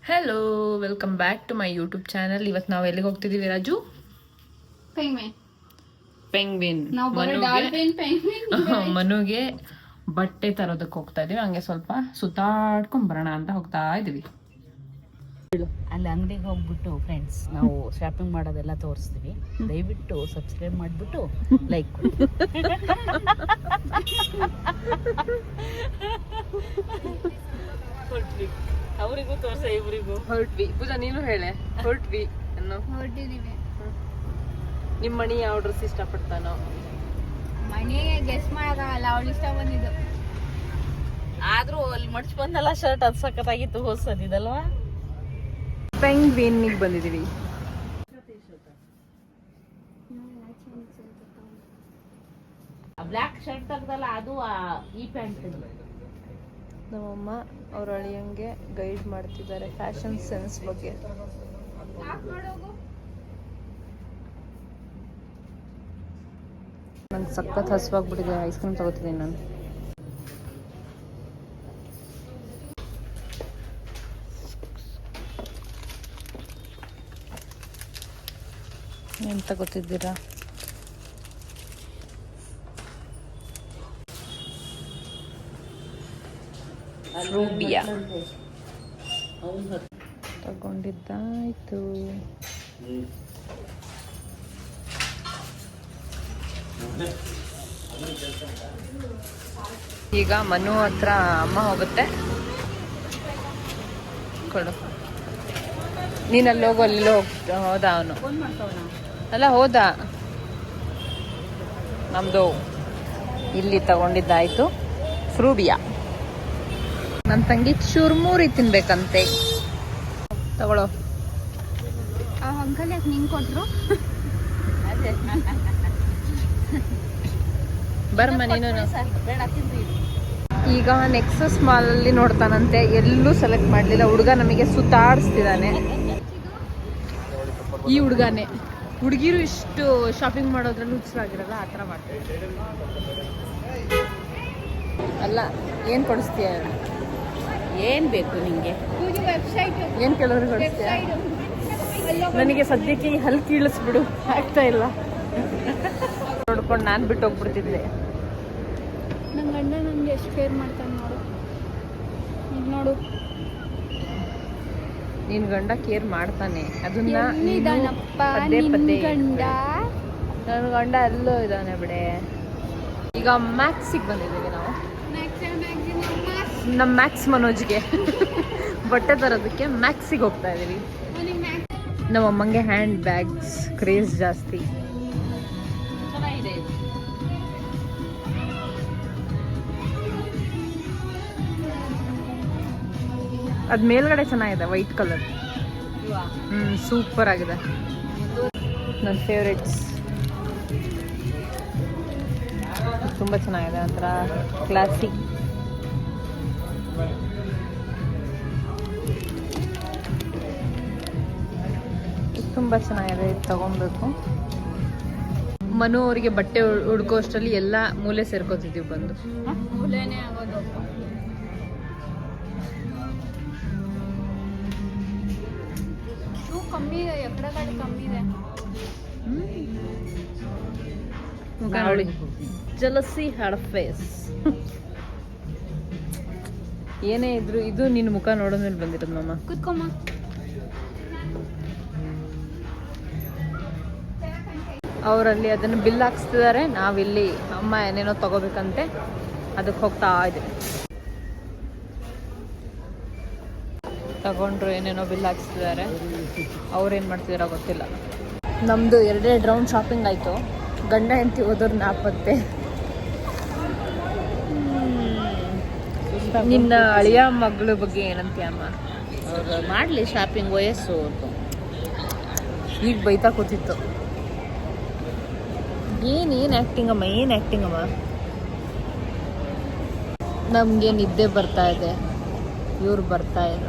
Hello, welcome back to my YouTube channel. ಇವತ್ತು ನಾವು ಎಲ್ಲಿಗೆ ಹೋಗ್ತಿದ್ದೀವಿ ರಾಜು? ಪೆಂಗ್ವಿನ್ ಮನುಗೆ ಬಟ್ಟೆ ತರೋದಕ್ಕೆ ಹೋಗ್ತಾ ಇದೀವಿ. ಹಂಗೆ ಸ್ವಲ್ಪ ಸುತ್ತಾಡ್ಕೊಂಡ್ ಬರೋಣ ಅಂತ ಹೋಗ್ತಾ ಇದೀವಿ. ಅಲ್ಲಿ ಅಂಗಡಿಗೆ ಹೋಗ್ಬಿಟ್ಟು ಫ್ರೆಂಡ್ಸ್ ನಾವು ಶಾಪಿಂಗ್ ಮಾಡೋದೆಲ್ಲ ತೋರಿಸ್ತೀವಿ. ದಯವಿಟ್ಟು ಸಬ್ಸ್ಕ್ರೈಬ್ ಮಾಡಿಬಿಟ್ಟು ಲೈಕ್ ಅವರಿಗೂ ತೋರ್ಸ ಇವರಿಗೂ ಹೊರಟ್ವಿ. ಪೂಜಾ ನೀನು ಹೇಳೆ. ಹೊರಟ್ವಿ ಅನ್ನೋ. ಹೊರಟಿದೀವಿ. ನಿಮ್ಮ ಮಣಿ ಯಾವ ಡ್ರೆಸ್ ಇಷ್ಟಪಡ್ತಾನೋ? ಮನೆಗೆ ಗೆಸ್ ಮಾಡಕ್ಕಾಗಲ್ಲ, ಅವಳು ಇಷ್ಟ ಬಂದಿದ್ದು. ಆದ್ರೂ ಅಲ್ಲಿ ಮಡ್ಚ್ ಬಂದಲ್ಲ ಶರ್ಟ್ ಅದು ಸಖತ್ತಾಗಿತ್ತು. ಹೊಸದಿದಲ್ವಾ? ಪೆಂಗ್ವಿನ್ನಿಗೆ ಬಂದಿದೀವಿ. ಬ್ಲ್ಯಾಕ್ ಶರ್ಟ್ ತೆಗ್ದಲ್ಲ ಅದು ಈ ಪ್ಯಾಂಟ್. ನಮ್ಮಮ್ಮ ಅವ್ರ ಅಳಿಯಂಗೆ ಗೈಡ್ ಮಾಡ್ತಿದ್ದಾರೆ ಫ್ಯಾಷನ್ ಸೆನ್ಸ್ ಬಗ್ಗೆ. ನಂಗೆ ಸಖತ್ ಹಸುವಾಗ್ಬಿಟ್ಟಿದೆ. ಐಸ್ ಕ್ರೀಮ್ ತಗೋತಿದ್ದೀನಿ ನಾನು. ಏನು ತಗೋತಿದ್ದೀರಾ? ರೂಬಿಯಾ ತಗೊಂಡಿದ್ದಾಯ್ತು. ಈಗ ಮನು ಹತ್ರ ಅಮ್ಮ ಹೋಗುತ್ತೆ. ಕೊಡು. ನೀನಲ್ಲಿ ಹೋಗು. ಅಲ್ಲಿ ಹೋದ ಅವನು. ಅಲ್ಲ ಹೋದ. ನಮ್ದು ಇಲ್ಲಿ ತಗೊಂಡಿದ್ದಾಯ್ತು ಫ್ರೂಬಿಯಾ. ನನ್ನ ತಂಗಿ ಚುರ್ಮುರಿ ತಿನ್ಬೇಕಂತೆ. ತಗೊಳ್ಳೋ. ಆ ಅಂಕಲ್ ಯಾಕೆ ನಿಂಗೆ ಕೊಟ್ರು? ಬರ್ಮ ನೀನು. ಬೇಡ ತಿಂದ್ರಿ. ಈಗ ನೆಕ್ಸಸ್ ಮಾಲ್ ಅಲ್ಲಿ ನೋಡ್ತಾನಂತೆ. ಎಲ್ಲೂ ಸೆಲೆಕ್ಟ್ ಮಾಡಲಿಲ್ಲ. ಹುಡುಗ ನಮಗೆ ಸುತ್ತಾಡಿಸ್ತಿದ್ದಾನೆ. ಈ ಹುಡುಗನೇ. ಹುಡುಗಿರು ಇಷ್ಟು ಶಾಪಿಂಗ್ ಮಾಡೋದ್ರಲ್ಲಿ ಹುಚ್ಚರಾಗಿರಲ್ಲ, ಆ ಥರ ಮಾಡ್ತಾರೆ. ಅಲ್ಲ, ಏನು ಕೊಡಿಸ್ತೀಯ? ಏನ್ ಬೇಕು ನಿಂಗೆ? ವೆಬ್ಸೈಟ್ ಏನು ಕೆಲವ್ರಿಗೆ ಕೊಡಿಸ್ತೀಯ? ನನಗೆ ಸದ್ಯಕ್ಕೆ ಈ ಹಲ್ ಕೀಳಿಸ್ಬಿಡು, ಆಗ್ತಾ ಇಲ್ಲ. ನೋಡ್ಕೊಂಡು ನಾನು ಬಿಟ್ಟು ಹೋಗ್ಬಿಡ್ತಿದ್ದೆ. ನನ್ನ ಗಂಡ ನನಗೆ ಎಷ್ಟು ಕೇರ್ ಮಾಡ್ತಾನೆ ನೋಡು. ಈಗ ನೋಡು, ನಿನ್ ಗಂಡ ಕೇರ್ ಮಾಡ್ತಾನೆ. ಅದನ್ನ ಎಲ್ಲಿದಾನಪ್ಪ ಪದೇ ನಿನ್ ಪದೇ. ಗಂಡ? ನನ್ನ ಗಂಡ ಎಲ್ಲೋ ಇದ್ದಾನೆ ಬಿಡೆ. ಈಗ ಮ್ಯಾಕ್ಸಿಗೆ ಬಂದಿದ್ದೀವಿ ನಾವು. ನಮ್ಮ ಮ್ಯಾಕ್ಸ್ ಮನೋಜ್ಗೆ ಬಟ್ಟೆ ತರೋದಕ್ಕೆ ಮ್ಯಾಕ್ಸಿಗೆ ಹೋಗ್ತಾ ಇದೀವಿ. ನಮ್ಮ ಅಮ್ಮಂಗೆ ಹ್ಯಾಂಡ್ ಬ್ಯಾಗ್ಸ್ ಕ್ರೇಜ್ ಜಾಸ್ತಿ. ಚೆನ್ನಾಗಿದೆ ಇದು. ಅದ್ ಮೇಲ್ಗಡೆ ಚೆನ್ನಾಗಿದೆ, ವೈಟ್ ಕಲರ್. ಇವಾ? ಸೂಪರ್ ಆಗಿದೆ. ನನ್ನ ಫೇವ್ರೇಟ್ಸ್. ತುಂಬ ಚೆನ್ನಾಗಿದೆ, ಒಂಥರ ಕ್ಲಾಸಿಕ್. ತುಂಬ ಚೆನ್ನಾಗಿದೆ, ಇದು ತಗೊಬೇಕು. ಮನು ಅವರಿಗೆ ಬಟ್ಟೆ ಹುಡ್ಕೋ ಅಷ್ಟರಲ್ಲಿ ಎಲ್ಲ ಮೂಲೆ ಸೇರ್ಕೋತಿದ್ದೀವಿ ಬಂದು. ಮೂಲೆನೇ ಆಗೋದು. ಶೂ ಕಮ್ಮಿ ಇದೆ, ಎಕಡೆ ಗಾಡಿ ಕಮ್ಮಿ ಇದೆ. ಮುಖ ನೋಡಿ, ಜಲಸಿ ಹ್ಯಾಡ್ ಫೇಸ್. ಏನೇ ಇದ್ರು ಇದು ನಿನ್ನ ಮುಖ ನೋಡೋದ್ಮೇಲೆ ಬಂದಿರೋದು ಮಮ್ಮ. ಕುತ್ಕೊಮ್ಮ. ಅವರಲ್ಲಿ ಅದನ್ನು ಬಿಲ್ ಹಾಕ್ಸ್ತಿದ್ದಾರೆ. ನಾವಿಲ್ಲಿ ಅಮ್ಮ ಏನೇನೋ ತಗೋಬೇಕಂತೆ, ಅದಕ್ಕೆ ಹೋಗ್ತಾ ಇದ್ದೀವಿ. ತಗೊಂಡ್ರು ಏನೇನೋ ಬಿಲ್ ಹಾಕ್ಸ್ತಿದ್ದಾರೆ. ಅವ್ರೇನು ಮಾಡ್ತಿದಾರೋ ಗೊತ್ತಿಲ್ಲ. ನಮ್ಮದು 2 ರೌಂಡ್ ಶಾಪಿಂಗ್ ಆಯಿತು. ಗಂಡ ಹೆಂಡತಿ ಹೋದವ್ರು ನಾಪತ್ತೆ. ನಿನ್ನ ಅಳಿಯ ಮಗಳ ಬಗ್ಗೆ ಏನಂತೀಯ ಅಮ್ಮ? ಅವ್ರು ಮಾಡಲಿ ಶಾಪಿಂಗ್, ವಯಸ್ಸು ಅಂತ. ಈಗ ಬೈತಾ ಕೂತಿತ್ತು. ಏನು ಆ್ಯಕ್ಟಿಂಗ್ ಅಮ್ಮ, ಏನು ಆ್ಯಕ್ಟಿಂಗ್ ಅಮ್ಮ? ನಮಗೆ ನಿದ್ದೆ ಬರ್ತಾ ಇದೆ, ಇವ್ರು ಬರ್ತಾ ಇಲ್ಲ.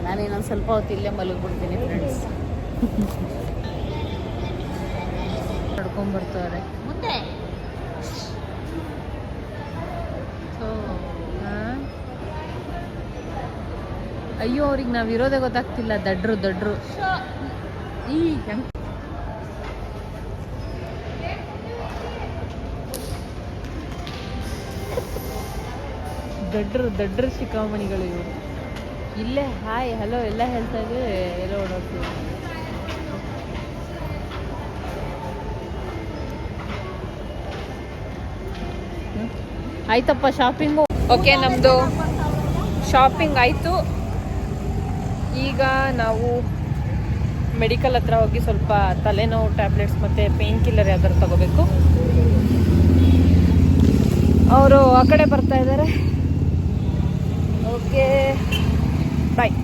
ನಾನು ಇನ್ನೊಂದು ಸ್ವಲ್ಪ ಹೊತ್ತು ಇಲ್ಲೇ ಮಲಗಿಬಿಡ್ತೀನಿ ಫ್ರೆಂಡ್ಸ್. ನಡ್ಕೊಂಡ್ಬರ್ತಾರೆ ಮುಂದೆ. ಅಯ್ಯೋ ಅವ್ರಿಗೆ ನಾವು ಇರೋದೇ ಗೊತ್ತಾಗ್ತಿಲ್ಲ. ದಡ್ರು ಈ ದಡ್ರು ಶಿಖಾಮಣಿಗಳು ಇವರು. ಇಲ್ಲೇ ಹಾಯ್ ಹಲೋ ಎಲ್ಲ ಹೇಳ್ತಾ ಇದ್ವಿ, ಎಲ್ಲ ಓಡಾಡ್ತೀವಿ. ಆಯ್ತಪ್ಪ ಶಾಪಿಂಗು. ಓಕೆ, ನಮ್ಮದು ಶಾಪಿಂಗ್ ಆಯಿತು. ಈಗ ನಾವು ಮೆಡಿಕಲ್ ಹತ್ರ ಹೋಗಿ ಸ್ವಲ್ಪ ತಲೆನೋವು ಟ್ಯಾಬ್ಲೆಟ್ಸ್ ಮತ್ತು ಪೇನ್ ಕಿಲ್ಲರ್ ಯಾವ್ದಾರು ತಗೋಬೇಕು. ಅವರು ಆ ಕಡೆ ಬರ್ತಾ ಇದ್ದಾರೆ. ಓಕೆ ಬಾಯ್.